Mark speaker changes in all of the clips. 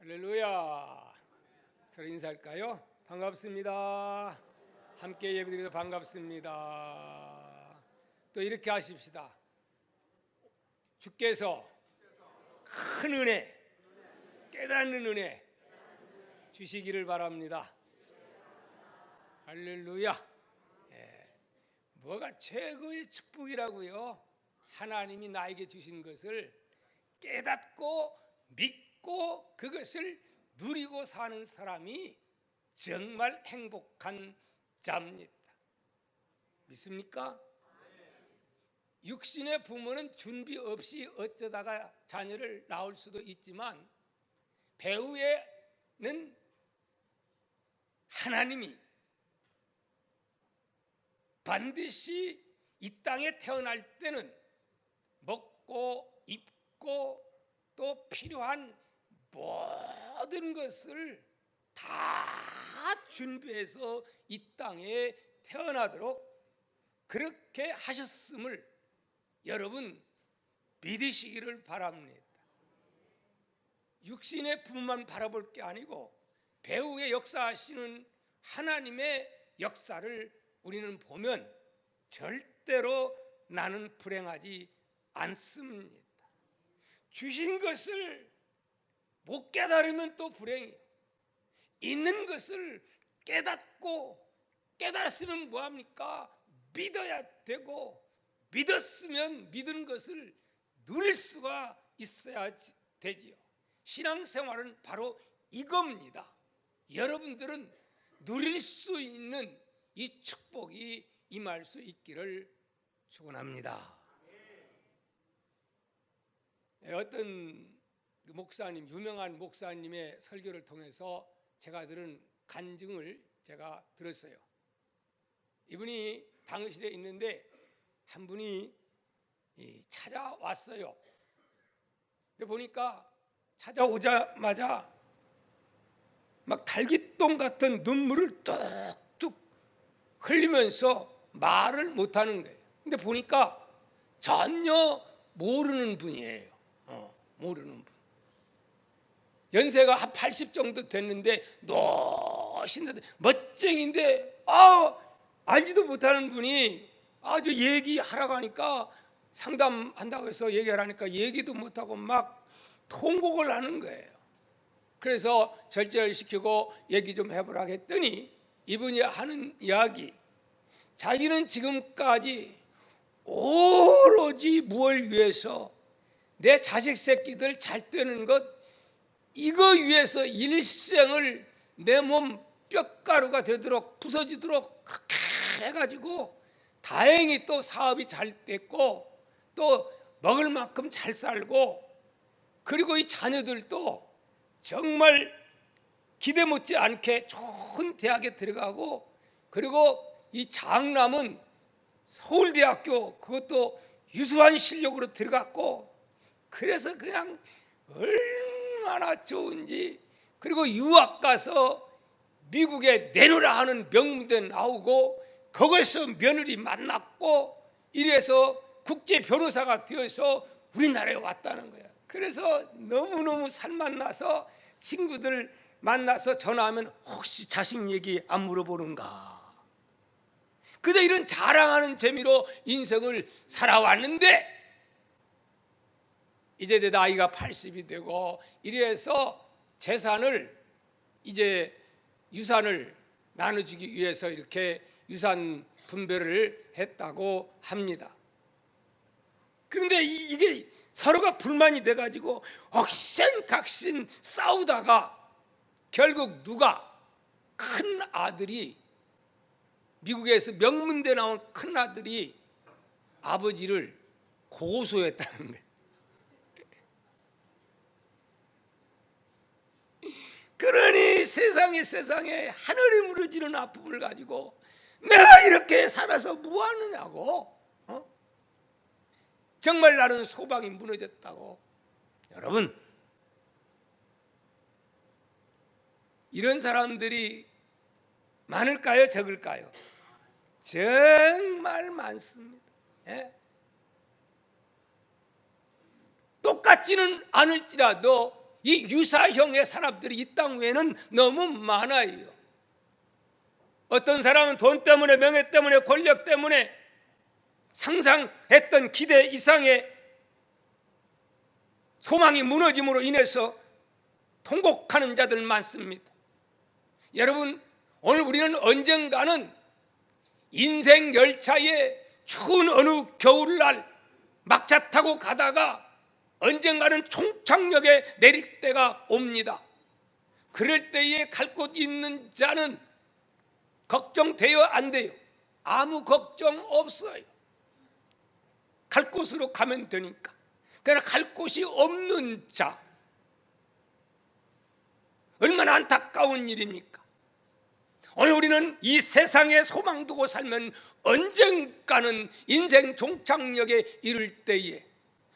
Speaker 1: 할렐루야. 서로 인사할까요? 반갑습니다. 함께 예배드려서 반갑습니다. 또 이렇게 하십시다. 주께서 큰 은혜, 깨닫는 은혜 주시기를 바랍니다. 할렐루야. 뭐가 최고의 축복이라고요? 하나님이 나에게 주신 것을 깨닫고 믿고 그것을 누리고 사는 사람이 정말 행복한 자입니다. 믿습니까? 육신의 부모는 준비 없이 어쩌다가 자녀를 낳을 수도 있지만 배후에는 하나님이 반드시 이 땅에 태어날 때는 먹고 입고 또 필요한 모든 것을 다 준비해서 이 땅에 태어나도록 그렇게 하셨음을 여러분 믿으시기를 바랍니다. 육신의 부모만 바라볼 게 아니고 배후에 역사하시는 하나님의 역사를 우리는 보면 절대로 나는 불행하지 않습니다. 주신 것을 못 깨달으면 또 불행이에요. 있는 것을 깨달았으면 뭐합니까? 믿어야 되고 믿었으면 믿은 것을 누릴 수가 있어야 되지요. 신앙생활은 바로 이겁니다. 여러분들은 누릴 수 있는 이 축복이 임할 수 있기를 축원합니다. 어떤 목사님, 유명한 목사님의 설교를 통해서 제가 들은 간증을 제가 들었어요. 이분이 당실에 있는데 한 분이 찾아왔어요. 근데 보니까 찾아오자마자 막 달깃동 같은 눈물을 뚝뚝 흘리면서 말을 못하는 거예요. 근데 보니까 전혀 모르는 분이에요. 모르는 분. 연세가 한 80 정도 됐는데 노신데 멋쟁인데 알지도 못하는 분이 아주 얘기하라고 하니까 상담한다고 해서 얘기하라니까 얘기도 못하고 막 통곡을 하는 거예요. 그래서 절제시키고 얘기 좀 해보라고 했더니 이분이 하는 이야기, 자기는 지금까지 오로지 무엇을 위해서 내 자식 새끼들 잘 되는 것 이거 위해서 일생을 내 몸 뼈가루가 되도록 부서지도록 그렇게 해가지고 다행히 또 사업이 잘 됐고 또 먹을 만큼 잘 살고 그리고 이 자녀들도 정말 기대 못지 않게 좋은 대학에 들어가고 그리고 이 장남은 서울대학교 그것도 유수한 실력으로 들어갔고 그래서 그냥 얼마나 좋은지 그리고 유학 가서 미국에 내놓으라 하는 명문대 나오고 거기서 며느리 만났고 이래서 국제 변호사가 되어서 우리나라에 왔다는 거야. 그래서 너무너무 살맛나서 친구들 만나서 전화하면 혹시 자식 얘기 안 물어보는가. 그저 이런 자랑하는 재미로 인생을 살아왔는데 이제 내 나이가 80이 되고 이래서 재산을 이제 유산을 나눠주기 위해서 이렇게 유산 분배를 했다고 합니다. 그런데 이게 서로가 불만이 돼가지고 억신각신 싸우다가 결국 누가 큰 아들이 미국에서 명문대 나온 큰 아들이 아버지를 고소했다는 거예요. 그러니 세상에 하늘이 무너지는 아픔을 가지고 내가 이렇게 살아서 뭐 하느냐고 정말 나는 소망이 무너졌다고. 여러분 이런 사람들이 많을까요? 적을까요? 정말 많습니다. 똑같지는 않을지라도 이 유사형의 사람들이 이 땅 위에는 너무 많아요. 어떤 사람은 돈 때문에, 명예 때문에, 권력 때문에 상상했던 기대 이상의 소망이 무너짐으로 인해서 통곡하는 자들 많습니다. 여러분, 오늘 우리는 언젠가는 인생 열차에 추운 어느 겨울날 막차 타고 가다가 언젠가는 총착역에 내릴 때가 옵니다. 그럴 때에 갈 곳 있는 자는 걱정돼요, 안 돼요? 아무 걱정 없어요. 갈 곳으로 가면 되니까. 그러나 갈 곳이 없는 자, 얼마나 안타까운 일입니까? 오늘 우리는 이 세상에 소망 두고 살면 언젠가는 인생 종착역에 이를 때에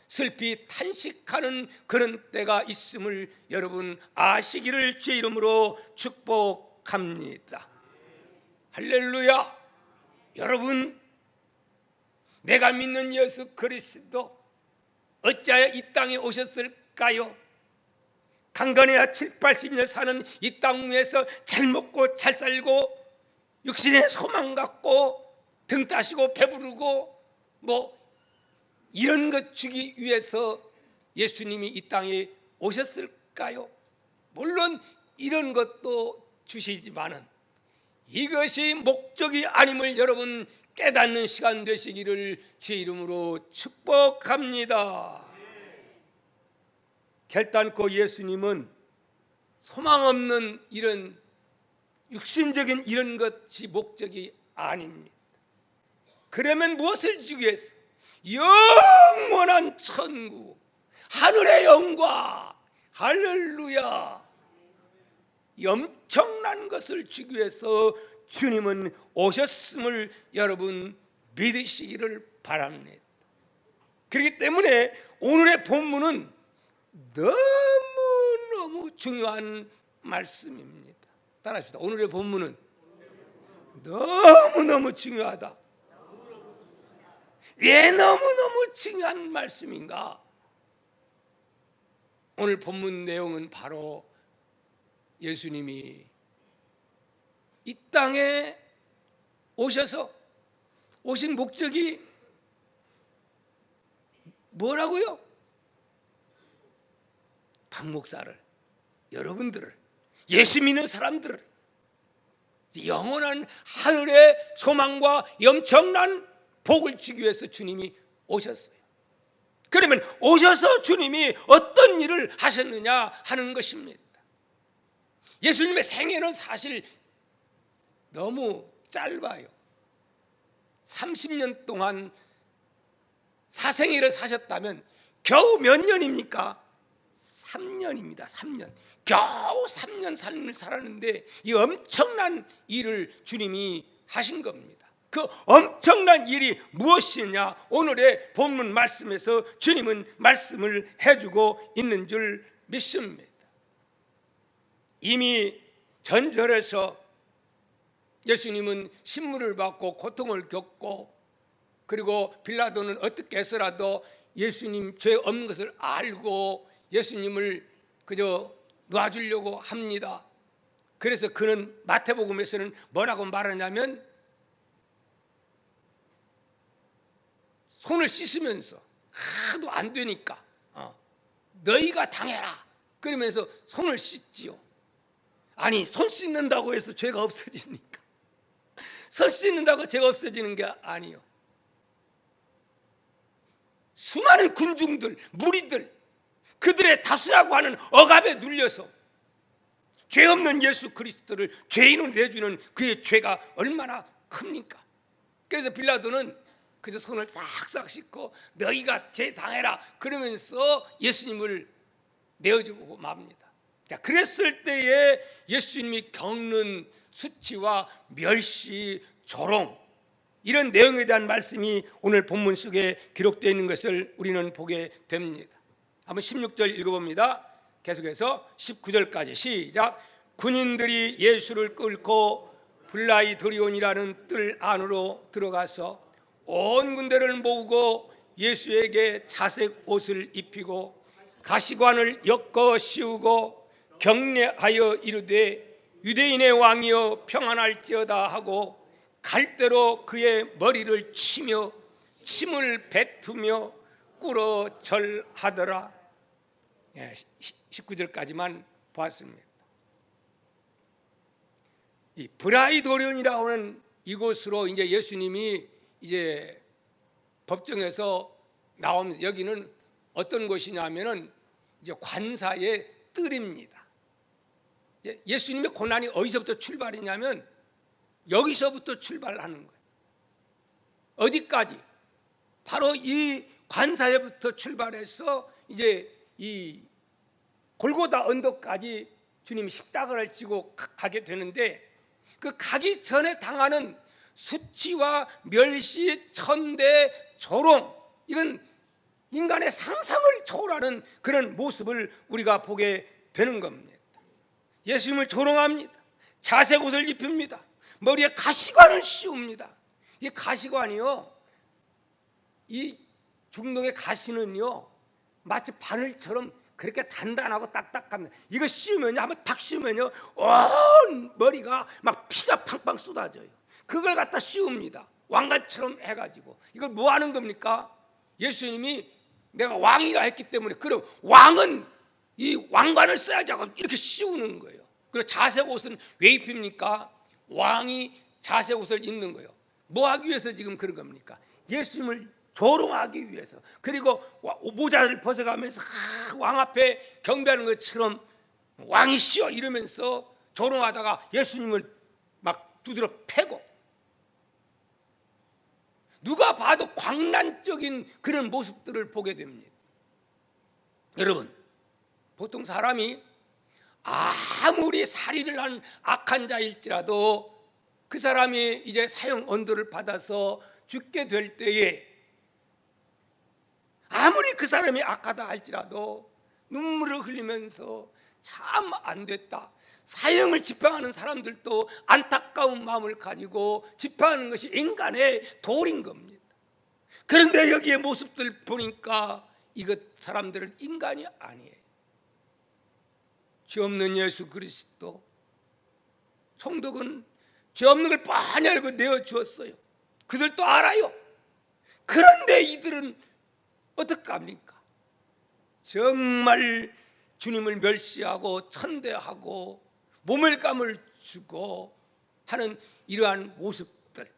Speaker 1: 슬피 탄식하는 그런 때가 있음을 여러분 아시기를 주의 이름으로 축복합니다. 할렐루야. 여러분, 내가 믿는 예수 그리스도 어찌하여 이 땅에 오셨을까요? 강건해야 7, 80년 사는 이 땅 위에서 잘 먹고 잘 살고 육신의 소망 갖고 등 따시고 배부르고 뭐 이런 것 주기 위해서 예수님이 이 땅에 오셨을까요? 물론 이런 것도 주시지만은 이것이 목적이 아님을 여러분 깨닫는 시간 되시기를 주의 이름으로 축복합니다. 결단코 예수님은 소망 없는 이런 육신적인 이런 것이 목적이 아닙니다. 그러면 무엇을 주기 위해서? 영원한 천국, 하늘의 영광, 할렐루야, 엄청난 것을 주기 위해서 주님은 오셨음을 여러분 믿으시기를 바랍니다. 그렇기 때문에 오늘의 본문은 너무너무 중요한 말씀입니다. 따라합시다. 오늘의 본문은 너무너무 중요하다. 왜 너무너무 중요한 말씀인가? 오늘 본문 내용은 바로 예수님이 이 땅에 오셔서 오신 목적이 뭐라고요? 박 목사를, 여러분들을, 예수 믿는 사람들을 영원한 하늘의 소망과 엄청난 복을 주기 위해서 주님이 오셨어요. 그러면 오셔서 주님이 어떤 일을 하셨느냐 하는 것입니다. 예수님의 생애는 사실 너무 짧아요. 30년 동안 사생애를 사셨다면 겨우 몇 년입니까? 3년입니다. 3년. 겨우 3년 삶을 살았는데 이 엄청난 일을 주님이 하신 겁니다. 그 엄청난 일이 무엇이냐? 오늘의 본문 말씀에서 주님은 말씀을 해주고 있는 줄 믿습니다. 이미 전절에서 예수님은 신문을 받고 고통을 겪고, 그리고 빌라도는 어떻게 해서라도 예수님 죄 없는 것을 알고 예수님을 그저 놔주려고 합니다. 그래서 그는 마태복음에서는 뭐라고 말하냐면 손을 씻으면서 하도 안 되니까 너희가 당해라 그러면서 손을 씻지요. 아니, 손 씻는다고 해서 죄가 없어집니까? 손 씻는다고 죄가 없어지는 게 아니요. 수많은 군중들, 무리들, 그들의 다수라고 하는 억압에 눌려서 죄 없는 예수 그리스도를 죄인으로 내주는 그의 죄가 얼마나 큽니까? 그래서 빌라도는 그저 손을 싹싹 씻고 너희가 죄 당해라 그러면서 예수님을 내어주고 맙니다. 자, 그랬을 때에 예수님이 겪는 수치와 멸시, 조롱, 이런 내용에 대한 말씀이 오늘 본문 속에 기록되어 있는 것을 우리는 보게 됩니다. 한번 16절 읽어봅니다. 계속해서 19절까지 시작. 군인들이 예수를 끌고 블라이 드리온이라는 뜰 안으로 들어가서 온 군대를 모으고 예수에게 자색 옷을 입히고 가시관을 엮어 씌우고 경례하여 이르되 유대인의 왕이여 평안할지어다 하고 갈대로 그의 머리를 치며 침을 뱉으며 꿇어 절하더라. 19절까지만 보았습니다. 이 브라이도련이라고 하는 이곳으로 이제 예수님이 이제 법정에서 나옵니다. 여기는 어떤 곳이냐면은 이제 관사의 뜰입니다. 예수님의 고난이 어디서부터 출발이냐면 여기서부터 출발하는 거예요. 어디까지? 바로 이 관사에부터 출발해서 이제 이 골고다 언덕까지 주님이 십자가를 지고 가게 되는데, 그 가기 전에 당하는 수치와 멸시, 천대, 조롱, 이건 인간의 상상을 초월하는 그런 모습을 우리가 보게 되는 겁니다. 예수님을 조롱합니다. 자색 옷을 입힙니다. 머리에 가시관을 씌웁니다. 이 가시관이요, 이 중동의 가시는요 마치 바늘처럼 그렇게 단단하고 딱딱합니다. 이거 씌우면요, 한번 탁 씌우면요 온 머리가 막 피가 팡팡 쏟아져요. 그걸 갖다 씌웁니다. 왕관처럼 해가지고. 이걸 뭐 하는 겁니까? 예수님이 내가 왕이라 했기 때문에, 그럼 왕은 이 왕관을 써야지 하고 이렇게 씌우는 거예요. 그리고 자색 옷은 왜 입힙니까? 왕이 자색 옷을 입는 거예요. 뭐 하기 위해서 지금 그런 겁니까? 예수님을 조롱하기 위해서. 그리고 모자를 벗어가면서 왕 앞에 경배하는 것처럼 왕이시여 이러면서 조롱하다가 예수님을 막 두드려 패고, 누가 봐도 광란적인 그런 모습들을 보게 됩니다. 여러분, 보통 사람이 아무리 살인을 한 악한 자일지라도 그 사람이 이제 사형 언도를 받아서 죽게 될 때에 아무리 그 사람이 악하다 할지라도 눈물을 흘리면서 참 안 됐다, 사형을 집행하는 사람들도 안타까운 마음을 가지고 집행하는 것이 인간의 도리인 겁니다. 그런데 여기에 모습들 보니까 이것 사람들은 인간이 아니에요. 죄 없는 예수 그리스도, 성도는 죄 없는 걸 뻔히 알고 내어주었어요. 그들도 알아요. 그런데 이들은 어떡합니까? 정말 주님을 멸시하고 천대하고 모멸감을 주고 하는 이러한 모습들.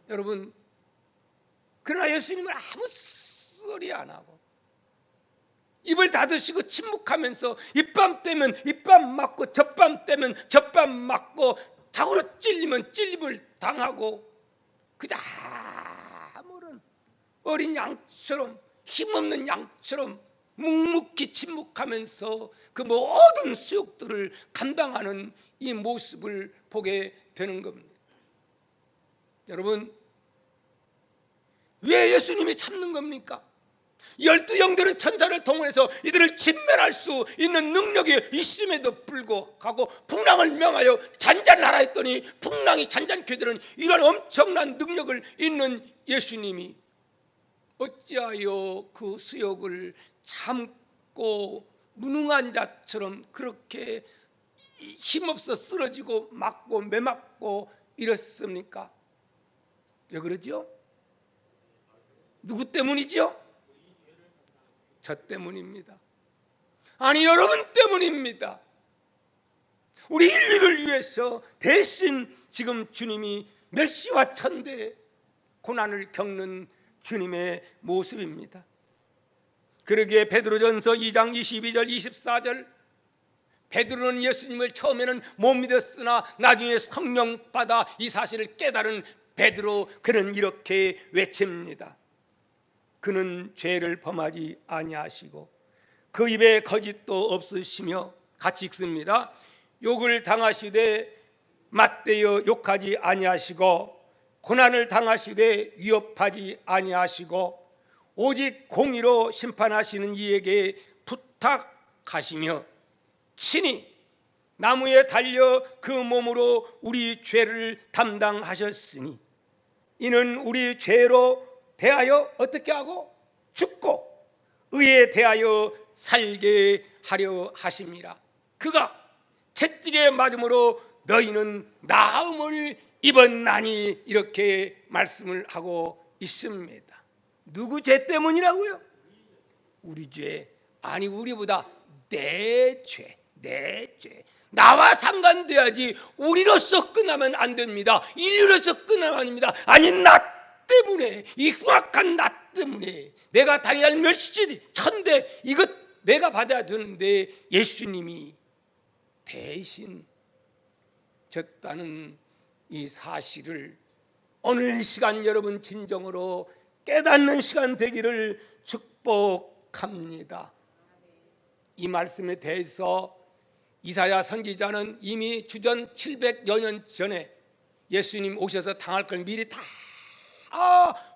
Speaker 1: 여러분, 그러나 예수님은 아무 소리 안 하고 입을 닫으시고 침묵하면서 이밤 때면 이밤 맞고 젖밤 때면 젖밤 맞고 자고로 찔리면 찔림을 당하고 그저 아무런 어린 양처럼, 힘없는 양처럼 묵묵히 침묵하면서 그 모든 수욕들을 감당하는 이 모습을 보게 되는 겁니다. 여러분, 왜 예수님이 참는 겁니까? 12영들은 천사를 동원해서 이들을 진멸할 수 있는 능력이 있음에도 불구하고 풍랑을 명하여 잔잔하라 했더니 풍랑이 잔잔케 되는 이런 엄청난 능력을 있는 예수님이 어찌하여 그 수욕을 참고 무능한 자처럼 그렇게 힘없어 쓰러지고 맞고 매맞고 이랬습니까? 왜 그러죠? 누구 때문이죠? 저 때문입니다. 아니, 여러분 때문입니다. 우리 인류를 위해서 대신 지금 주님이 멸시와 천대 고난을 겪는 주님의 모습입니다. 그러기에 베드로전서 2장 22절 24절, 베드로는 예수님을 처음에는 못 믿었으나 나중에 성령 받아 이 사실을 깨달은 베드로, 그는 이렇게 외칩니다. 그는 죄를 범하지 아니하시고 그 입에 거짓도 없으시며, 같이 읽습니다. 욕을 당하시되 맞대어 욕하지 아니하시고 고난을 당하시되 위협하지 아니하시고 오직 공의로 심판하시는 이에게 부탁하시며 친히 나무에 달려 그 몸으로 우리 죄를 담당하셨으니 이는 우리 죄로 대하여 어떻게 하고 죽고 의에 대하여 살게 하려 하심이라. 그가 채찍에 맞음으로 너희는 나음을 입었나니, 이렇게 말씀을 하고 있습니다. 누구 죄 때문이라고요? 우리 죄, 아니 우리보다 내 죄, 내 죄. 나와 상관돼야지 우리로서 끝나면 안 됩니다. 인류로서 끝나면 안 됩니다. 아니 나 때문에, 이 흉악한 나 때문에 내가 당해야 할 멸시지, 천대, 이것 내가 받아야 되는데 예수님이 대신 졌다는 이 사실을 오늘 이 시간 여러분 진정으로 깨닫는 시간 되기를 축복합니다. 이 말씀에 대해서 이사야 선지자는 이미 주전 700여 년 전에 예수님 오셔서 당할 걸 미리 다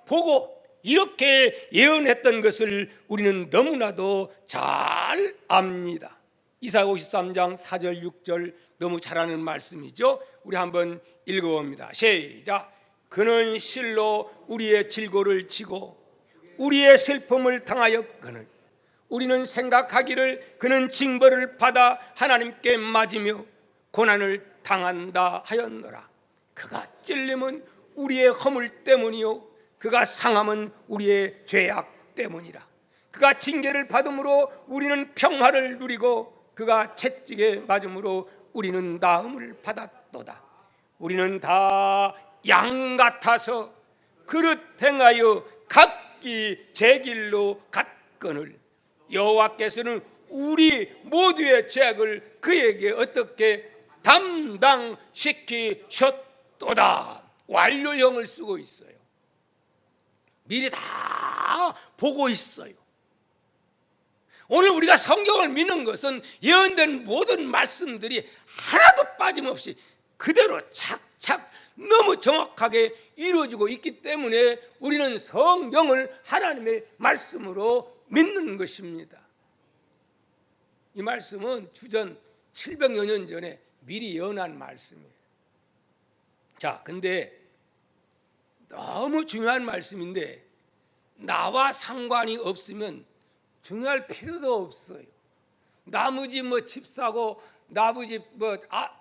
Speaker 1: 보고 이렇게 예언했던 것을 우리는 너무나도 잘 압니다. 이사야 53장 4절 6절 너무 잘 아는 말씀이죠. 우리 한번 읽어봅니다. 시작. 그는 실로 우리의 질고를 지고 우리의 슬픔을 당하였거늘 우리는 생각하기를 그는 징벌을 받아 하나님께 맞으며 고난을 당한다 하였노라. 그가 찔림은 우리의 허물 때문이요 그가 상함은 우리의 죄악 때문이라. 그가 징계를 받음으로 우리는 평화를 누리고 그가 채찍에 맞음으로 우리는 나음을 받았도다. 우리는 다 양 같아서 그릇 행하여 각기 제 길로 갔거늘 여호와께서는 우리 모두의 죄악을 그에게 어떻게 담당시키셨도다. 완료형을 쓰고 있어요. 미리 다 보고 있어요. 오늘 우리가 성경을 믿는 것은 예언된 모든 말씀들이 하나도 빠짐없이 그대로 착착 너무 정확하게 이루어지고 있기 때문에 우리는 성경을 하나님의 말씀으로 믿는 것입니다. 이 말씀은 주전 700여 년 전에 미리 예언한 말씀이에요. 자, 근데 너무 중요한 말씀인데 나와 상관이 없으면 중요할 필요도 없어요. 나머지 집 사고 나머지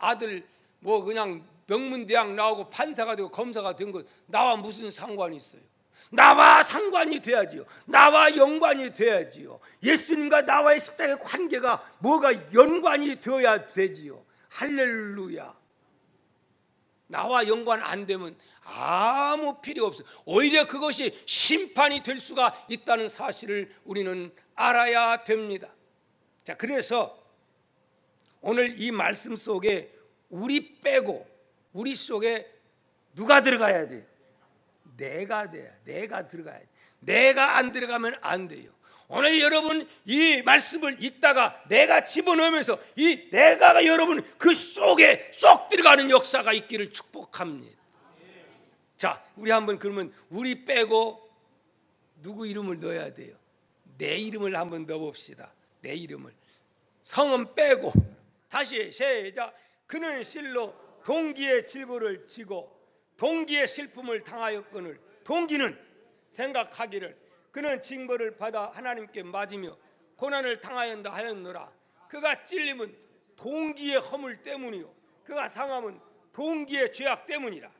Speaker 1: 아들 그냥 명문대학 나오고 판사가 되고 검사가 된 것 나와 무슨 상관이 있어요? 나와 상관이 돼야지요. 나와 연관이 돼야지요. 예수님과 나와의 십자가의 관계가 뭐가 연관이 되어야 되지요. 할렐루야. 나와 연관 안 되면 아무 필요 없어요. 오히려 그것이 심판이 될 수가 있다는 사실을 우리는 알아야 됩니다. 자, 그래서 오늘 이 말씀 속에 우리 빼고 우리 속에 누가 들어가야 돼요? 내가 돼요. 내가 들어가야 돼요. 내가 안 들어가면 안 돼요. 오늘 여러분 이 말씀을 읽다가 내가 집어넣으면서 이 내가가 여러분 그 속에 쏙 들어가는 역사가 있기를 축복합니다. 자, 우리 한번 그러면 우리 빼고 누구 이름을 넣어야 돼요? 내 이름을 한번 넣어봅시다. 내 이름을. 성은 빼고 다시 시작. 그는 실로 동기의 질고를 지고 동기의 슬픔을 당하였거늘 동기는 생각하기를 그는 징벌을 받아 하나님께 맞으며 고난을 당하였다 하였노라. 그가 찔림은 동기의 허물 때문이요 그가 상함은 동기의 죄악 때문이라.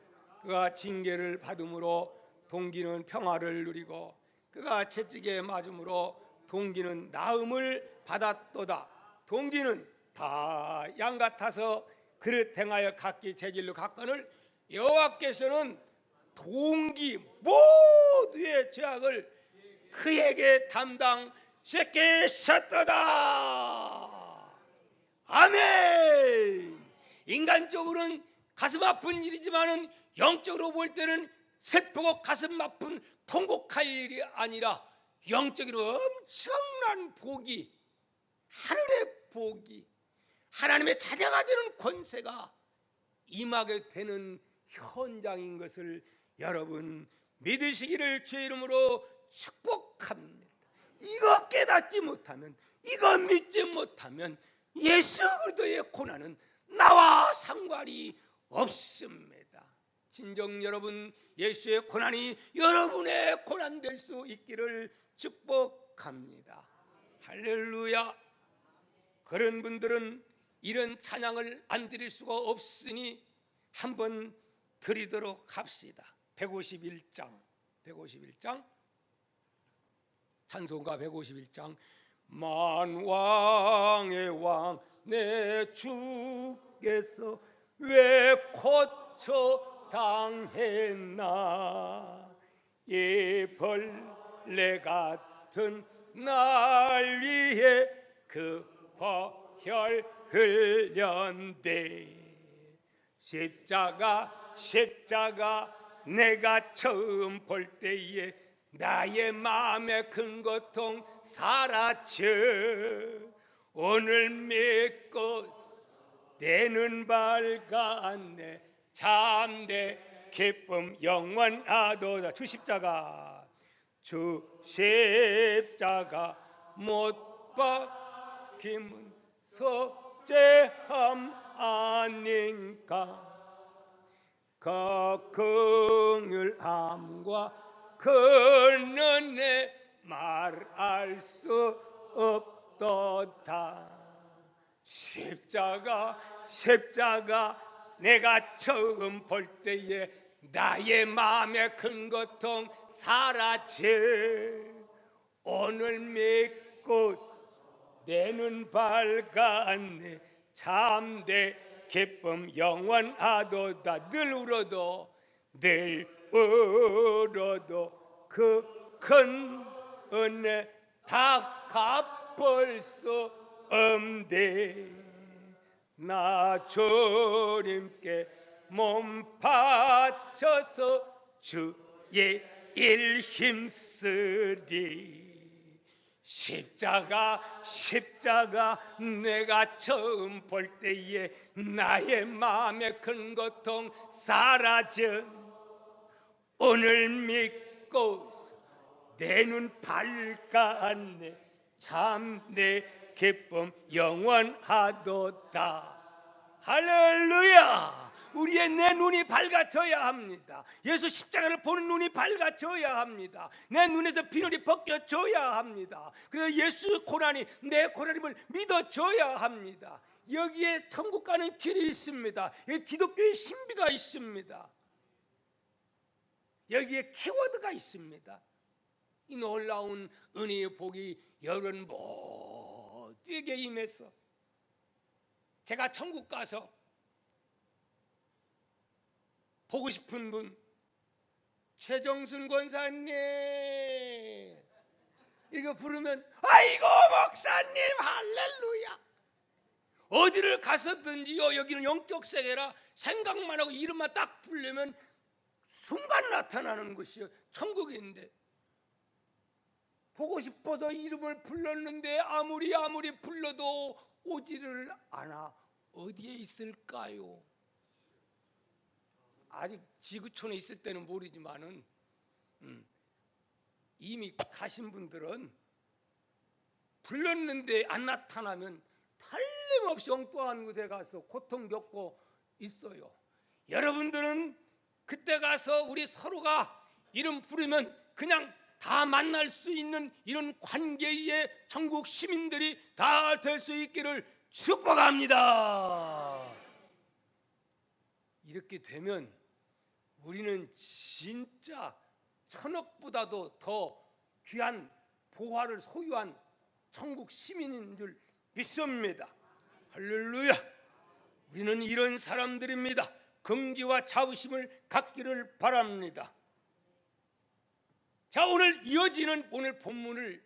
Speaker 1: 그가 징계를 받음으로 동기는 평화를 누리고 그가 채찍에 맞음으로 동기는 나음을 받았도다. 동기는 다 양 같아서 그릇 행하여 각기 제 길로 갔거늘 여호와께서는 동기 모두의 죄악을 그에게 담당시키셨도다. 아멘. 인간적으로는 가슴 아픈 일이지만은 영적으로 볼 때는 슬프고 가슴 아픈 통곡할 일이 아니라 영적으로 엄청난 복이, 하늘의 복이, 하나님의 자녀가 되는 권세가 임하게 되는 현장인 것을 여러분 믿으시기를 주의 이름으로 축복합니다. 이거 깨닫지 못하면, 이거 믿지 못하면 예수 그리스도의 고난은 나와 상관이 없습니다. 진정 여러분 예수의 고난이 여러분의 고난 될 수 있기를 축복합니다. 축복합니다. 할렐루야. 그런 분들은 이런 찬양을 안 드릴 수가 없으니 한번 드리도록 합시다. 151장 찬송가 151장. 만왕의 왕 내 주께서 왜 고쳐 당했나. 이 벌레 같은 날 위해 그 보혈 흘렸네. 십자가 내가 처음 볼 때에 나의 마음의 큰 고통 사라져. 오늘 믿고 내 눈 밝았네. 참내 기쁨 영원하도다. 주 십자가 못 박힘은 속죄함 아닌가. 그 긍휼함과 그 은혜 말할 수 없도다. 십자가 내가 처음 볼 때에 나의 마음의 큰 고통 사라져. 오늘 믿고 내 눈 밝았네. 참내 기쁨 영원하도다. 늘 울어도 그 큰 은혜 다 갚을 수 없네. 나 주님께 몸 바쳐서 주의 일 힘쓰리. 십자가 내가 처음 볼 때에 나의 마음의 큰 고통 사라져. 오늘 믿고 내 눈 밝았네. 참 내 기쁨 영원하도다. 할렐루야. 우리의 내 눈이 밝아져야 합니다. 예수 십자가를 보는 눈이 밝아져야 합니다. 내 눈에서 비늘이 벗겨져야 합니다. 그래서 예수 고난이 내 고난임을 믿어줘야 합니다. 여기에 천국 가는 길이 있습니다. 여기 기독교의 신비가 있습니다. 여기에 키워드가 있습니다. 이 놀라운 은혜의 복이 여러분 모두에게 임해서 제가 천국 가서 보고 싶은 분, 최정순 권사님 이거 부르면 아이고 목사님 할렐루야. 어디를 가서든지요, 여기는 영적 세계라 생각만 하고 이름만 딱 부르면 순간 나타나는 것이요 천국인데, 보고 싶어서 이름을 불렀는데 아무리 불러도 오지를 않아. 어디에 있을까요? 아직 지구촌에 있을 때는 모르지만은 이미 가신 분들은 불렀는데 안 나타나면 틀림없이 엉뚱한 곳에 가서 고통 겪고 있어요. 여러분들은 그때 가서 우리 서로가 이름 부르면 그냥 다 만날 수 있는 이런 관계의 천국 시민들이 다 될 수 있기를 축복합니다. 이렇게 되면 우리는 진짜 천억보다도 더 귀한 보화를 소유한 천국 시민인 줄 믿습니다. 할렐루야. 우리는 이런 사람들입니다. 긍지와 자부심을 갖기를 바랍니다. 자, 오늘 이어지는 오늘 본문을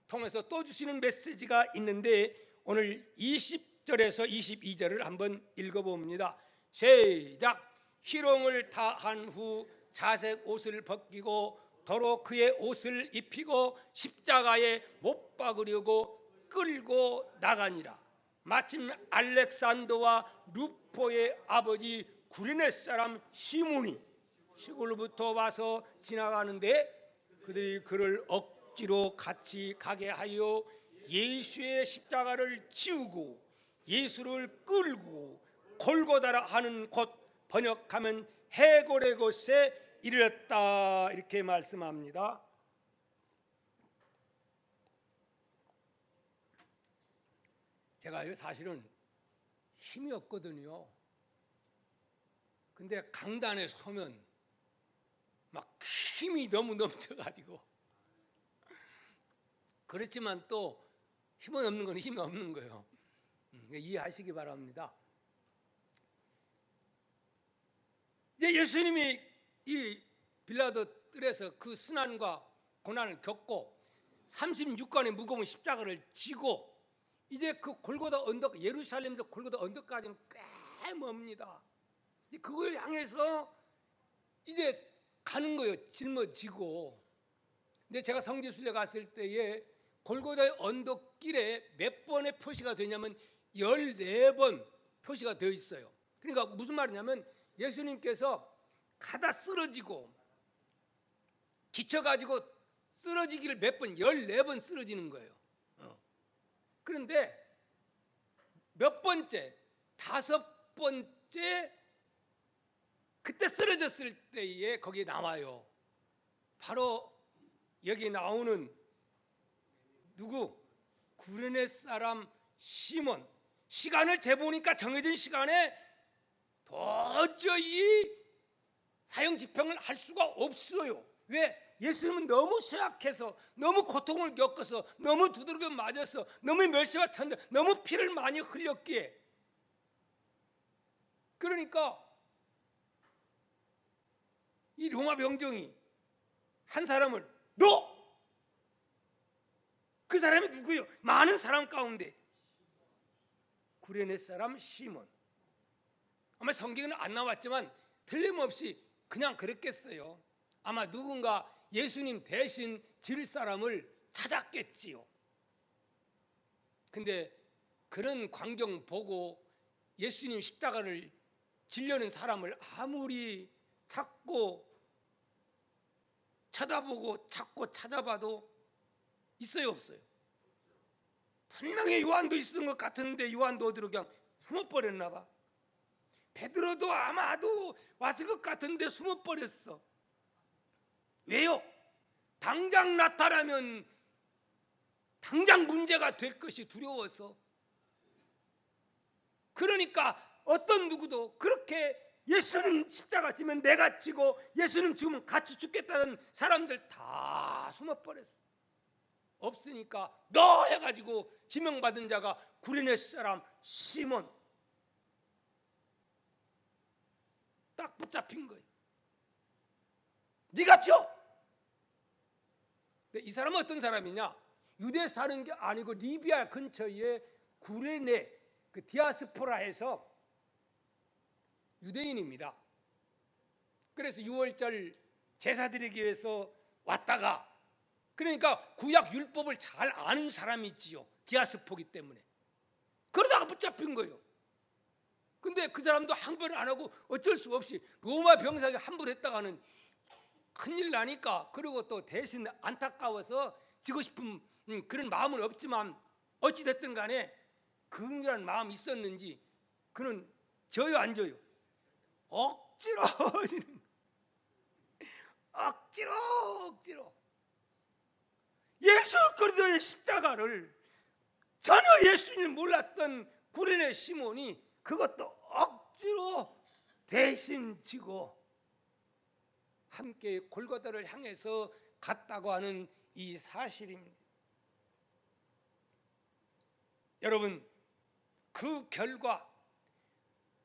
Speaker 1: 통해서 또 주시는 메시지가 있는데 오늘 20절에서 22절을 한번 읽어봅니다. 시작. 희롱을 다한 후 자색 옷을 벗기고 도로 그의 옷을 입히고 십자가에 못 박으려고 끌고 나가니라. 마침 알렉산더와 루포의 아버지 구레네 사람 시몬이 시골로부터 와서 지나가는데 그들이 그를 억지로 같이 가게 하여 예수의 십자가를 지우고 예수를 끌고 골고다라 하는 곳, 번역하면 해골의 곳에 이르렀다, 이렇게 말씀합니다. 제가 사실은 힘이 없거든요. 근데 강단에 서면 막 힘이 너무 넘쳐가지고, 그렇지만 또 힘은 없는 건 힘이 없는 거예요. 이해하시기 바랍니다. 이제 예수님이 이 빌라도 뜰에서 그 순환과 고난을 겪고 36건의 무거운 십자가를 지고 이제 그 골고다 언덕, 예루살렘에서 골고다 언덕까지는 꽤 멉니다. 그걸 향해서 이제 가는 거예요. 짊어지고. 근데 제가 성지순례 갔을 때에 골고다의 언덕길에 몇 번의 표시가 되냐면 14번 표시가 되어 있어요. 그러니까 무슨 말이냐면 예수님께서 가다 쓰러지고 지쳐가지고 쓰러지기를 몇 번, 14번 쓰러지는 거예요. 그런데 몇 번째, 5번째 그때 쓰러졌을 때에 거기에 나와요. 바로 여기 나오는 누구? 구레네 사람 시몬. 시간을 재보니까 정해진 시간에 도저히 사형 집행을 할 수가 없어요. 왜? 예수님은 너무 쇠약해서, 너무 고통을 겪어서, 너무 두드러져 맞아서, 너무 멸시와 천대, 너무 피를 많이 흘렸기에. 그러니까 이 로마 병정이 한 사람을, 너! 그 사람이 누구예요? 많은 사람 가운데 구레네 사람 시몬. 아마 성경에는 안 나왔지만 틀림없이 그냥 그랬겠어요. 아마 누군가 예수님 대신 질 사람을 찾았겠지요. 근데 그런 광경 보고 예수님 십자가를 지려는 사람을 아무리 찾고 쳐다보고 찾고 찾아봐도 있어요, 없어요? 분명히 요한도 있었던 것 같은데 요한도 어디로 그냥 숨어버렸나 봐. 베드로도 아마도 왔을 것 같은데 숨어버렸어. 왜요? 당장 나타나면 당장 문제가 될 것이 두려워서. 그러니까 어떤 누구도 그렇게 예수님 십자가 지면 내가 지고 예수님 죽으면 같이 죽겠다는 사람들 다 숨어버렸어. 없으니까 너 해가지고 지명받은 자가 구레네 사람 시몬 딱 붙잡힌 거예요. 네가 줘. 이 사람은 어떤 사람이냐? 유대 사는 게 아니고 리비아 근처에 구레네 그 디아스포라에서 유대인입니다. 그래서 6월절 제사 드리기 위해서 왔다가, 그러니까 구약 율법을 잘 아는 사람이지요. 디아스포기 때문에. 그러다가 붙잡힌 거예요. 근데 그 사람도 항변을 안 하고 어쩔 수 없이 로마 병사에게 함부했다가는 큰일 나니까, 그리고 또 대신 안타까워서 지고 싶은 그런 마음은 없지만 어찌됐든 간에 그런 마음이 있었는지 그는 져요 안 져요? 억지로 지는 억지로 예수 그리스도의 십자가를 전혀 예수님 몰랐던 구레네 시몬이 그것도 억지로 대신 지고 함께 골고다를 향해서 갔다고 하는 이 사실입니다. 여러분, 그 결과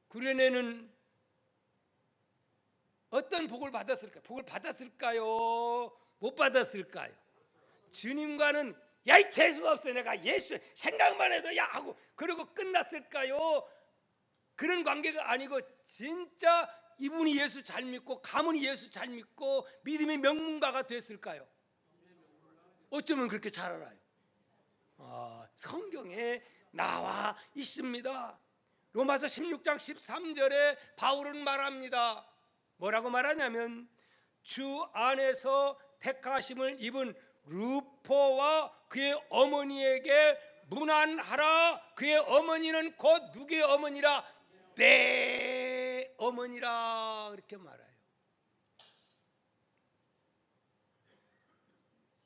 Speaker 1: 구레네는 어떤 복을 받았을까요? 복을 받았을까요? 못 받았을까요? 주님과는 야, 이 재수가 없어, 내가 예수 생각만 해도 야 하고 그러고 끝났을까요? 그런 관계가 아니고 진짜 이분이 예수 잘 믿고 가문이 예수 잘 믿고 믿음의 명문가가 됐을까요? 어쩌면 그렇게 잘 알아요? 성경에 나와 있습니다. 로마서 16장 13절에 바울은 말합니다. 뭐라고 말하냐면 주 안에서 택하심을 입은 루포와 그의 어머니에게 문안하라. 그의 어머니는 곧 누구의 어머니라? 내 어머니라. 그렇게 말해요.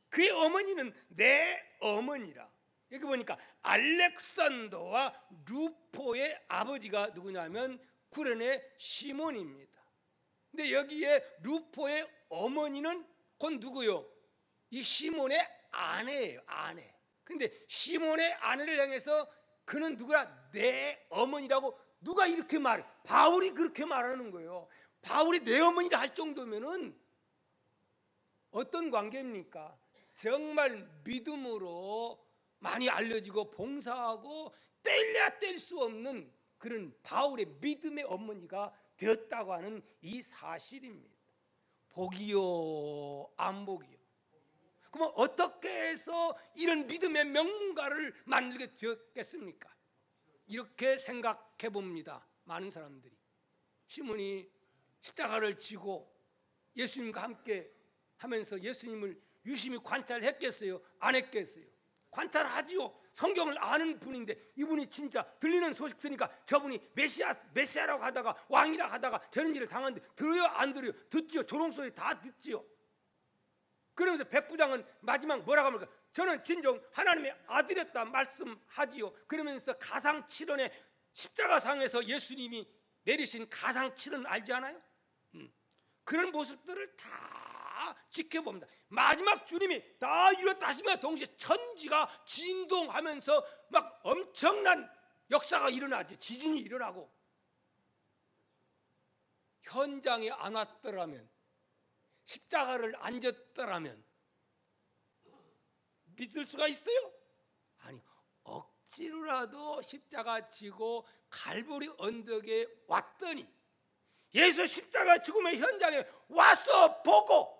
Speaker 1: 그의 어머니는 내 어머니라. 여기 보니까 알렉산더와 루포의 아버지가 누구냐면 구레네 시몬입니다. 근데 여기에 루포의 어머니는 곧 누구요? 이 시몬의 아내예요. 아내. 근데 시몬의 아내를 향해서 그는 누구야? 내 어머니라고 누가 이렇게 말해? 바울이 그렇게 말하는 거예요. 바울이 내 어머니라 할 정도면은 어떤 관계입니까? 정말 믿음으로 많이 알려지고 봉사하고 뗄래야 뗄 수 없는 그런 바울의 믿음의 어머니가 되었다고 하는 이 사실입니다. 복이요, 안 복이요? 그럼 어떻게 해서 이런 믿음의 명문가를 만들게 되었겠습니까? 이렇게 생각해 봅니다. 많은 사람들이 시몬이 십자가를 지고 예수님과 함께 하면서 예수님을 유심히 관찰했겠어요? 안 했겠어요? 관찰하지요. 성경을 아는 분인데 이분이 진짜 들리는 소식 들으니까 저분이 메시아라고 하다가 왕이라고 하다가 저런 일을 당하는데 들어요? 안 들어요? 듣지요. 조롱소리 다 듣지요. 그러면서 백부장은 마지막 뭐라고 합니까? 저는 진정 하나님의 아들이었다 말씀하지요. 그러면서 가상칠언의 십자가상에서 예수님이 내리신 가상칠언 알지 않아요? 그런 모습들을 다 지켜봅니다. 마지막 주님이 다 이뤘다 하시면 동시에 천지가 진동하면서 막 엄청난 역사가 일어나죠. 지진이 일어나고. 현장에 안 왔더라면, 십자가를 안 졌더라면 믿을 수가 있어요? 아니, 억지로라도 십자가 지고 갈보리 언덕에 왔더니 예수 십자가 죽음의 현장에 와서 보고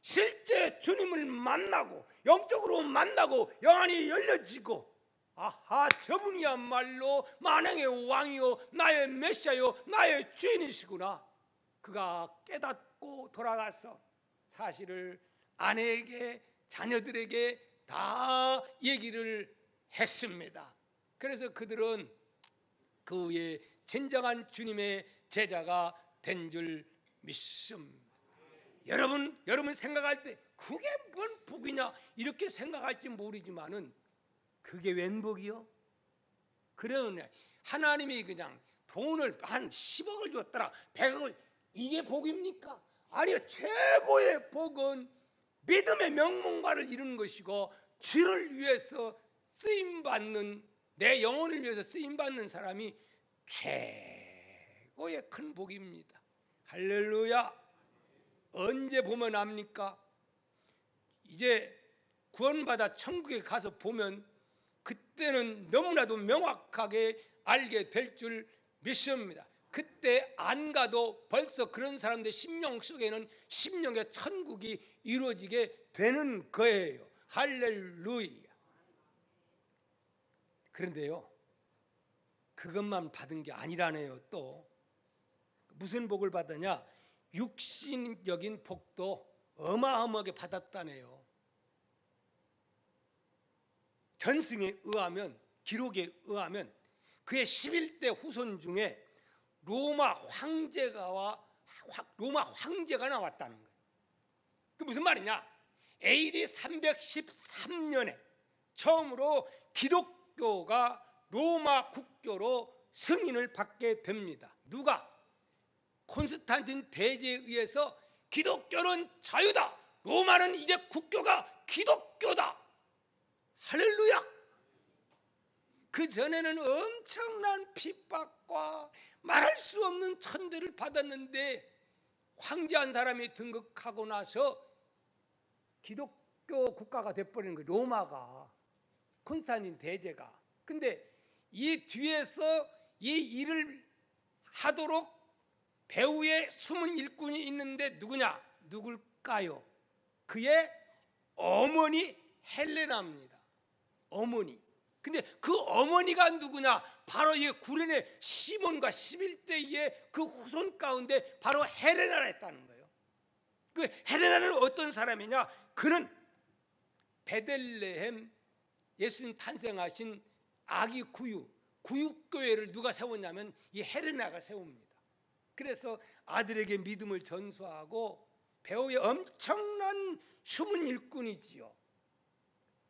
Speaker 1: 실제 주님을 만나고 영적으로 만나고 영안이 열려지고, 아하, 저분이야말로 만왕의 왕이요 나의 메시아요 나의 죄인이시구나. 그가 깨닫고 돌아가서 사실을 아내에게 자녀들에게 다 얘기를 했습니다. 그래서 그들은 그 후에 진정한 주님의 제자가 된 줄 믿습니다. 여러분 생각할 때 그게 뭔 복이냐 이렇게 생각할지 모르지만은 그게 웬 복이요? 그러면 하나님이 그냥 돈을 한 10억을 줬더라 100억을, 이게 복입니까? 아니요. 최고의 복은 믿음의 명문가를 이루는 것이고 주를 위해서 쓰임받는, 내 영혼을 위해서 쓰임받는 사람이 최고의 큰 복입니다. 할렐루야. 언제 보면 압니까? 이제 구원받아 천국에 가서 보면 그때는 너무나도 명확하게 알게 될 줄 믿습니다. 그때 안 가도 벌써 그런 사람들 심령 속에는 심령의 천국이 이루어지게 되는 거예요. 할렐루야. 그런데요, 그것만 받은 게 아니라네요. 또 무슨 복을 받았냐? 육신적인 복도 어마어마하게 받았다네요. 전승에 의하면, 기록에 의하면 그의 11대 후손 중에 로마 황제가 나왔다는 거예요. 그 무슨 말이냐? AD 313년에 처음으로 기독교가 로마 국교로 승인을 받게 됩니다. 누가? 콘스탄틴 대제에 의해서 기독교는 자유다, 로마는 이제 국교가 기독교다. 할렐루야. 그 전에는 엄청난 핍박과 말할 수 없는 천대를 받았는데 황제 한 사람이 등극하고 나서 기독교 국가가 돼버리는 거예요. 로마가, 콘스탄틴 대제가. 근데 이 뒤에서 이 일을 하도록 배후에 숨은 일꾼이 있는데 누굴까요? 그의 어머니 헬레나입니다. 어머니. 근데 그 어머니가 누구냐? 바로 이 구레네 시몬과 11대의 그 후손 가운데 바로 헬레나라 했다는 거예요. 그 헬레나는 어떤 사람이냐? 그는 베들레헴 예수님 탄생하신 아기 구육교회를 누가 세웠냐면 이 헬레나가 세웁니다. 그래서 아들에게 믿음을 전수하고 배후에 엄청난 숨은 일꾼이지요.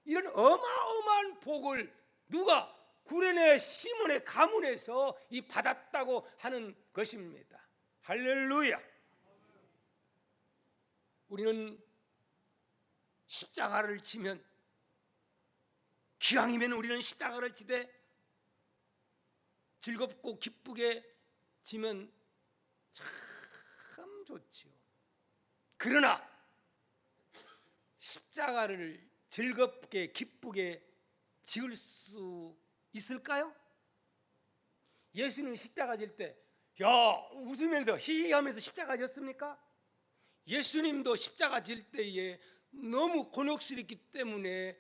Speaker 1: 이런 어마어마한 복을 누가 구레네 시몬의 가문에서 이 받았다고 하는 것입니다. 할렐루야. 우리는 십자가를 지면, 기왕이면 우리는 십자가를 지되 즐겁고 기쁘게 지면 참 좋지요. 그러나 십자가를 즐겁게 기쁘게 지을 수 있을까요? 예수는 십자가 질 때 웃으면서 히히하면서 십자가 졌습니까? 예수님도 십자가 질 때에 너무 곤욕스럽기 때문에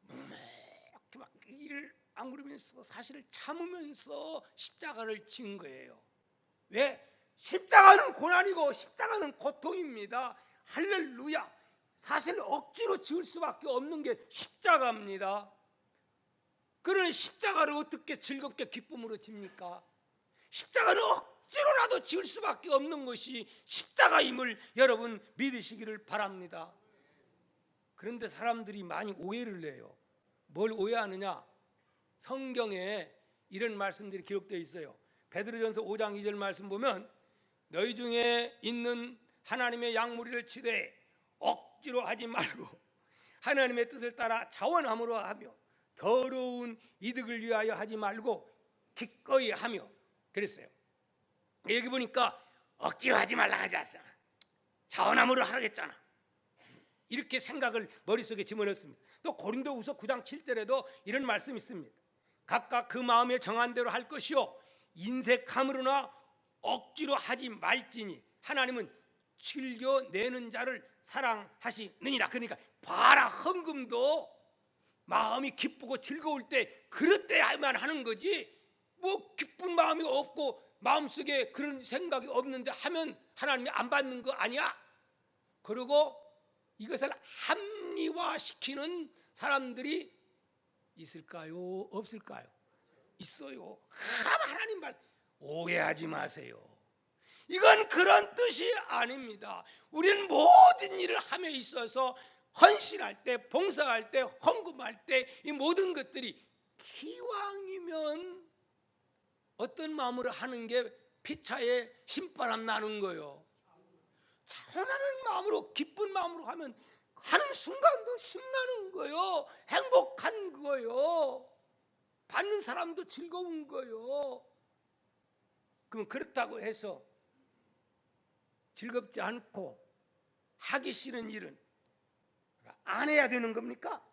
Speaker 1: 이렇게 막 이를 악물으면서 사실을 참으면서 십자가를 진 거예요. 왜? 십자가는 고난이고 십자가는 고통입니다. 할렐루야. 사실 억지로 지을 수밖에 없는 게 십자가입니다. 그러니 십자가를 어떻게 즐겁게 기쁨으로 집니까? 십자가는 억지로라도 지을 수밖에 없는 것이 십자가임을 여러분 믿으시기를 바랍니다. 그런데 사람들이 많이 오해를 해요. 뭘 오해하느냐? 성경에 이런 말씀들이 기록되어 있어요. 베드로전서 5장 2절 말씀 보면 너희 중에 있는 하나님의 양무리를 치되 억지로 하지 말고 하나님의 뜻을 따라 자원함으로 하며 더러운 이득을 위하여 하지 말고 기꺼이 하며 그랬어요. 여기 보니까 억지로 하지 말라 하지 않잖아. 자원함으로 하라겠잖아. 이렇게 생각을 머릿속에 집어넣습니다. 또 고린도후서 9장 7절에도 이런 말씀이 있습니다. 각각 그 마음에 정한 대로 할 것이요 인색함으로나 억지로 하지 말지니 하나님은 즐겨내는 자를 사랑하시느니라. 그러니까 봐라, 헌금도 마음이 기쁘고 즐거울 때 그럴 때만 하는 거지, 뭐 기쁜 마음이 없고 마음속에 그런 생각이 없는데 하면 하나님이 안 받는 거 아니야? 그리고 이것을 합리화시키는 사람들이 있을까요? 없을까요? 있어요. 하나님 말씀 오해하지 마세요. 이건 그런 뜻이 아닙니다. 우리는 모든 일을 함에 있어서 헌신할 때, 봉사할 때, 헌금할 때 이 모든 것들이 기왕이면 어떤 마음으로 하는 게 피차에 신바람 나는 거예요. 차원하는 마음으로, 기쁜 마음으로 하면 하는 순간도 힘나는 거예요. 행복한 거예요. 받는 사람도 즐거운 거예요. 그럼 그렇다고 해서 즐겁지 않고 하기 싫은 일은 안 해야 되는 겁니까?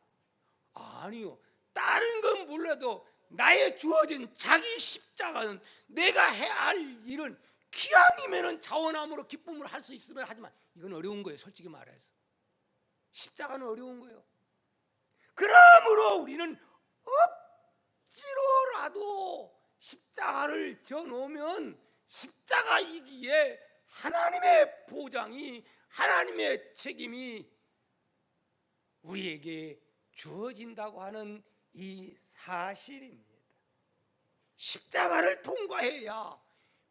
Speaker 1: 아니요. 다른 건 몰라도 나의 주어진 자기 십자가는, 내가 해야 할 일은 기왕이면 자원함으로 기쁨으로 할 수 있으면 하지만 이건 어려운 거예요. 솔직히 말해서 십자가는 어려운 거예요. 그러므로 우리는 억지로라도 십자가를 져놓으면 십자가이기에 하나님의 보장이, 하나님의 책임이 우리에게 주어진다고 하는 이 사실입니다. 십자가를 통과해야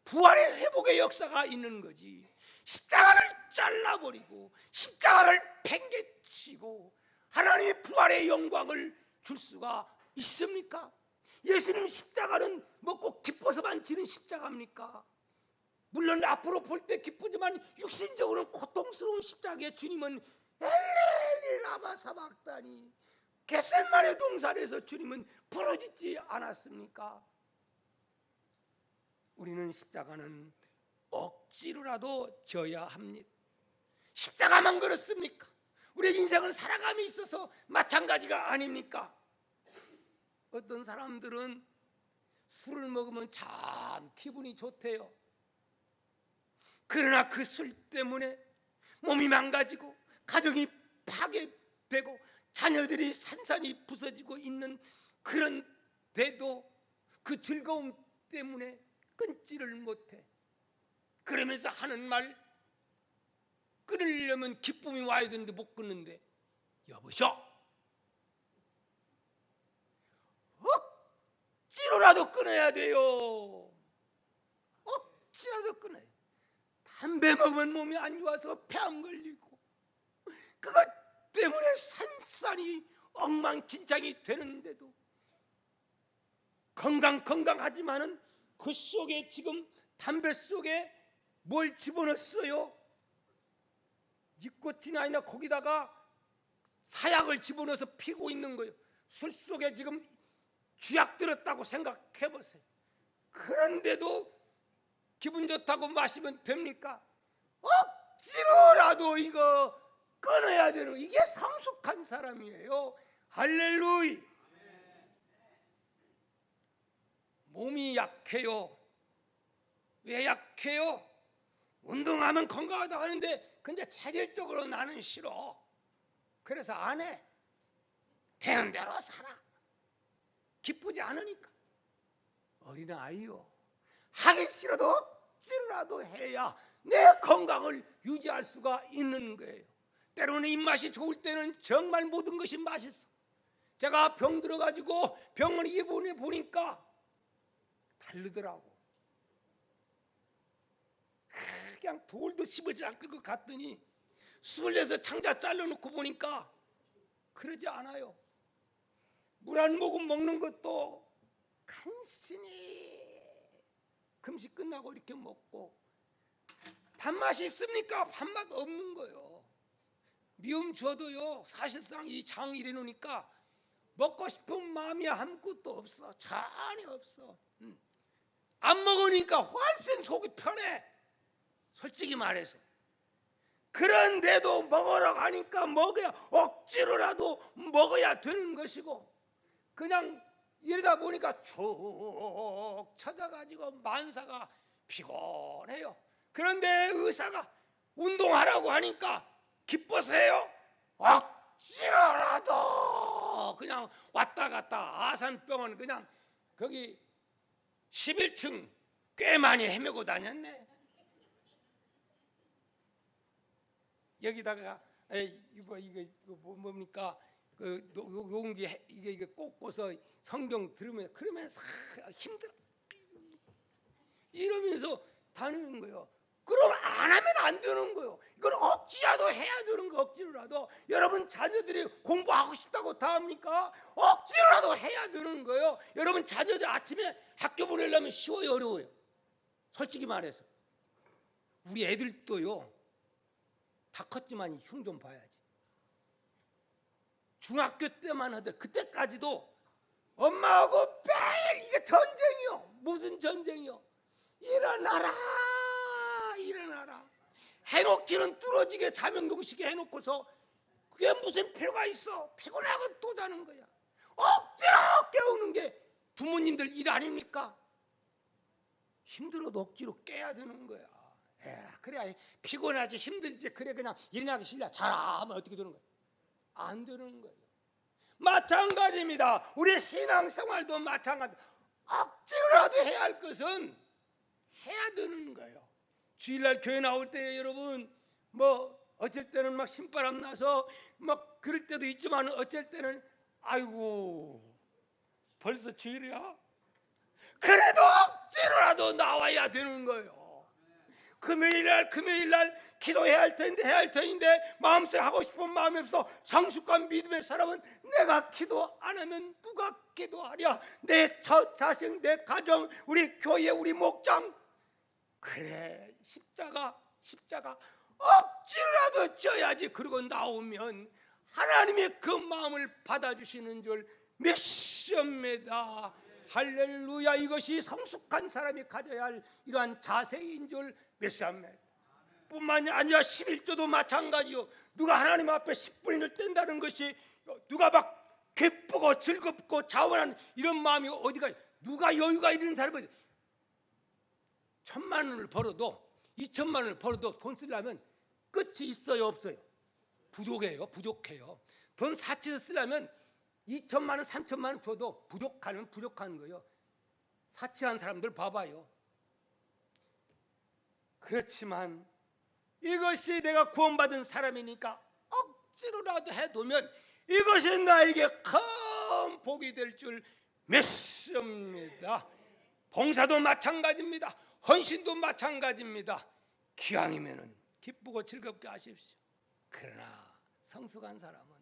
Speaker 1: 부활의 회복의 역사가 있는 거지. 십자가를 잘라버리고 십자가를 팽개치고 하나님의 부활의 영광을 줄 수가 있습니까? 예수님 십자가는 뭐 꼭 기뻐서만 지는 십자가입니까? 물론 앞으로 볼 때 기쁘지만 육신적으로는 고통스러운 십자가에 주님은 엘리 라마 사박다니 겟세마네 동산에서 주님은 부르짖지 않았습니까? 우리는 십자가는 억지로라도 져야 합니다. 십자가만 그렇습니까? 우리의 인생은 살아감에 있어서 마찬가지가 아닙니까? 어떤 사람들은 술을 먹으면 참 기분이 좋대요. 그러나 그 술 때문에 몸이 망가지고 가정이 파괴되고 자녀들이 산산이 부서지고 있는 그런데도 그 즐거움 때문에 끊지를 못해. 그러면서 하는 말, 끊으려면 기쁨이 와야 되는데 못 끊는데, 여보셔, 억지로라도 끊어야 돼요. 억지로라도 끊어요. 담배 먹으면 몸이 안 좋아서 폐암 걸리고, 그것 때문에 산산이 엉망진창이 되는데도 건강하지만은 그 속에 지금 담배 속에 뭘 집어넣었어요? 니코틴이나 거기다가 사약을 집어넣어서 피고 있는 거예요. 술 속에 지금 쥐약 들었다고 생각해 보세요. 그런데도 기분 좋다고 마시면 됩니까? 억지로라도 이거 끊어야 되는, 이게 성숙한 사람이에요. 할렐루야. 몸이 약해요. 왜 약해요? 운동하면 건강하다고 하는데 근데 체질적으로 나는 싫어. 그래서 안 해. 되는 대로 살아. 기쁘지 않으니까. 어린아이요, 하기 싫어도 억지로라도 해야 내 건강을 유지할 수가 있는 거예요. 때로는 입맛이 좋을 때는 정말 모든 것이 맛있어. 제가 병 들어가지고 병원에 입원해 보니까 다르더라고. 그냥 돌도 씹어지 않을 것 같더니 술을 내서 창자 잘라놓고 보니까 그러지 않아요. 물 한 모금 먹는 것도 간신히 금식 끝나고 이렇게 먹고, 밥맛이 있습니까? 밥맛 없는 거예요. 미움 줘도요, 사실상 이 장 이래 놓으니까 먹고 싶은 마음이 아무것도 없어. 전혀 없어. 안 먹으니까 훨씬 속이 편해, 솔직히 말해서. 그런데도 먹으러 가니까 먹어야, 억지로라도 먹어야 되는 것이고, 그냥 이러다 보니까 쭉 찾아가지고 만사가 피곤해요. 그런데 의사가 운동하라고 하니까 기뻐서 해요? 억지로라도 그냥 왔다 갔다. 아산병원 그냥 거기 11층 꽤 많이 헤매고 다녔네. 여기다가 이거 뭡니까? 그 녹음기 이게 꽂고서 성경 들으면, 그러면서 힘들어 이러면서 다니는 거예요. 그럼 안 하면 안 되는 거예요. 이걸 억지라도 해야 되는 거. 억지로라도. 여러분 자녀들이 공부하고 싶다고 다 합니까? 억지로라도 해야 되는 거예요. 여러분 자녀들 아침에 학교 보내려면 쉬워요, 어려워요? 솔직히 말해서 우리 애들도요, 다 컸지만 흉 좀 봐야지. 중학교 때만 하더라도 그때까지도 엄마하고 매일 이게 전쟁이요. 무슨 전쟁이요? 일어나라 해놓기는 뚫어지게 자명동시게 해놓고서 그게 무슨 필요가 있어? 피곤하고 또 자는 거야. 억지로 깨우는 게 부모님들 일 아닙니까? 힘들어도 억지로 깨야 되는 거야. 에라, 그래야 피곤하지 힘들지. 그래 그냥 일어나기 싫냐 자라 하면 어떻게 되는 거야? 안 되는 거예요. 마찬가지입니다. 우리 신앙생활도 마찬가지. 억지로라도 해야 할 것은 해야 되는 거예요. 주일날 교회 나올 때 여러분 어쩔 때는 막 신바람 나서 막 그럴 때도 있지만, 어쩔 때는 아이고 벌써 주일이야? 그래도 억지로라도 나와야 되는 거예요. 금요일날 기도해야 할 텐데 마음속에 하고 싶은 마음이 없어. 성숙한 믿음의 사람은 내가 기도 안 하면 누가 기도하랴? 내 자식, 내 가정, 우리 교회, 우리 목장. 그래, 십자가 억지로라도 져야지. 그러고 나오면 하나님의 그 마음을 받아주시는 줄 믿습니다. 할렐루야. 이것이 성숙한 사람이 가져야 할 이러한 자세인 줄 믿습니다. 뿐만이 아니라 11조도 마찬가지요. 누가 하나님 앞에 10분인을 뗀다는 것이 누가 막 기쁘고 즐겁고 자원한 이런 마음이 어디가, 누가 여유가 있는 사람은 1,000만 원을 벌어도 2,000만 원을 벌어도 돈 쓰려면 끝이 있어요, 없어요? 부족해요. 돈 사치해서 쓰려면 2,000만 원, 3,000만 원 줘도 부족한 거예요. 사치한 사람들 봐봐요. 그렇지만 이것이 내가 구원받은 사람이니까 억지로라도 해두면 이것이 나에게 큰 복이 될 줄 믿습니다. 봉사도 마찬가지입니다. 헌신도 마찬가지입니다. 기왕이면은 기쁘고 즐겁게 하십시오. 그러나 성숙한 사람은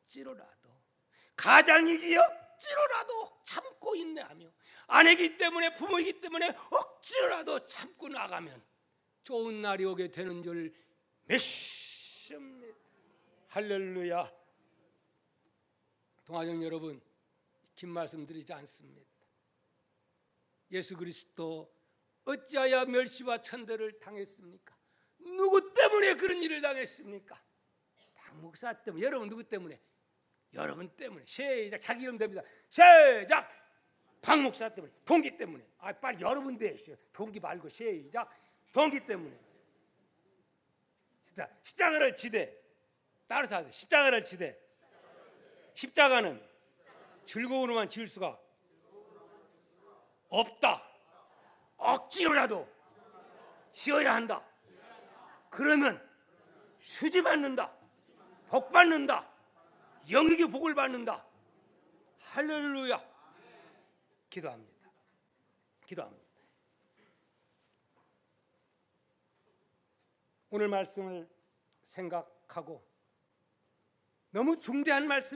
Speaker 1: 억지로라도, 가장이기 억지로라도 참고 인내하며, 아내이기 때문에, 부모이기 때문에 억지로라도 참고 나가면 좋은 날이 오게 되는 줄 믿습니다. 할렐루야. 동아정 여러분, 긴 말씀 드리지 않습니다. 예수 그리스도 어찌하여 멸시와 천대를 당했습니까? 누구 때문에 그런 일을 당했습니까? 박 목사 때문에. 여러분 누구 때문에? 여러분 때문에. 시작. 자기 이름 됩니다. 시작. 박 목사 때문에. 동기 때문에. 빨리 여러분 되시오. 동기 말고. 시작. 동기 때문에. 십자가를 지되, 따라서 하세요. 십자가를 지되. 십자가는 즐거움으로만 지을 수가 없다. 억지로라도 지어야 한다. 그러면 수지 받는다, 복 받는다, 영육의 복을 받는다. 할렐루야. 기도합니다. 기도합니다. 오늘 말씀을 생각하고, 너무 중대한 말씀